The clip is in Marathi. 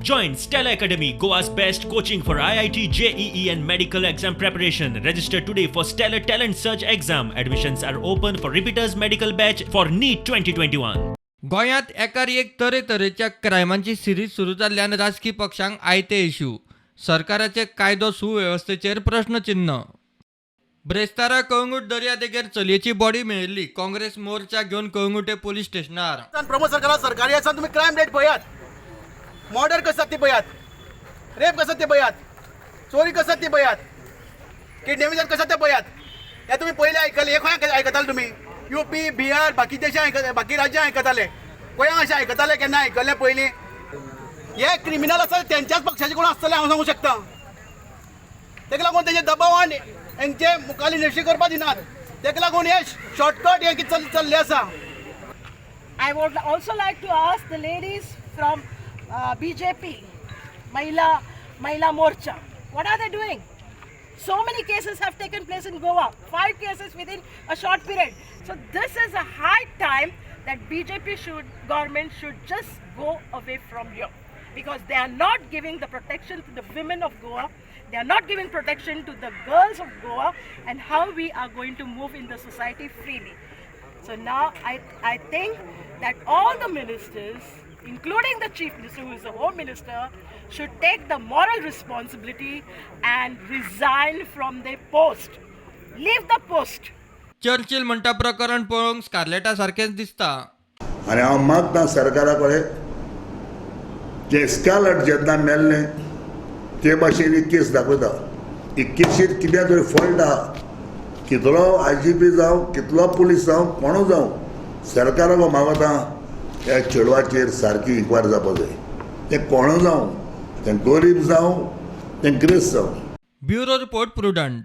Join Stella Academy, Goa's best coaching for IIT, JEE and medical exam preparation. Register today for Stellar Talent Search exam. Admissions are open for repeaters medical batch for NEET 2021. गोंयांत एकार एक तरेतरेच्या क्रायमांची सिरीज सुरू जाल्ल्यान राजकीय पक्षांक आयते इश्यू. सरकाराचे कायदो सुवेवस्थेचेर प्रश्नचिन्ह. ब्रेस्तारा कळंगूट दर्या देगेर चलयेची बॉडी मेळिल्ली. काँग्रेस मोर्चा घेवन कळंगुटे पोलीस स्टेशनार. प्रमोद सरकारी आसा तुम्ही क्रायम रेट पळयात, मर्डर कसात ती पळयात, रेप कसात ते पळयात, चोरी कसात ती पळयात, किडनॅपिंग कसात ते पळयात. हे तुम्ही पहिले आयकले, हे खंय आयकताले तुम्ही? यूपी, बिहार, बाकी देशां बाकी राज्यां आयकताले, गोंयांत अशें आयकताले केन्ना आयकल्ले पयलीं? हे क्रिमिनल आसा त्यांच्याच पक्षाचे कोण आसतले हांव सांगूं शकता. तेका लागून तेजे दबावान हेंचे मुखाली निर्णय करपा दिनात. तेका लागून हे शॉर्टकट हे कितें चल्ले आसा. I would also like to ask the ladies from BJP, Mahila Morcha, what are they doing? So many cases have taken place in Goa, 5 cases within a short period. So this is a high time that BJP government should just go away from here, because they are not giving the protection to the women of Goa. They are not giving protection to the girls of Goa and how we are going to move in the society freely. So now I think that all the ministers, including the Chief Minister who is the Home Minister, should take the moral responsibility and resign from their post. Leave the post. Churchill म्हणटा प्रकरण पळोवंक स्कारलेटा सारकेंच दिसता. आनी हांव मागता सरकारा कडेन जे स्कारलेट जेन्ना मेल्ले ते भाशेन ही केस दाखयता. ही केसीर कितें तरी फॉल्ट आहा. कितलो IGP जावं, कितलो पुलीस जावं, कोणू जावं, सरकाराक मागता ह्या चेडवाचेर सारकी इन्क्वायरी जावपाक जाय. तें कोणू जावं, तें गरीब जावं, तें गिरेस्त जावं. Bureau report prudent.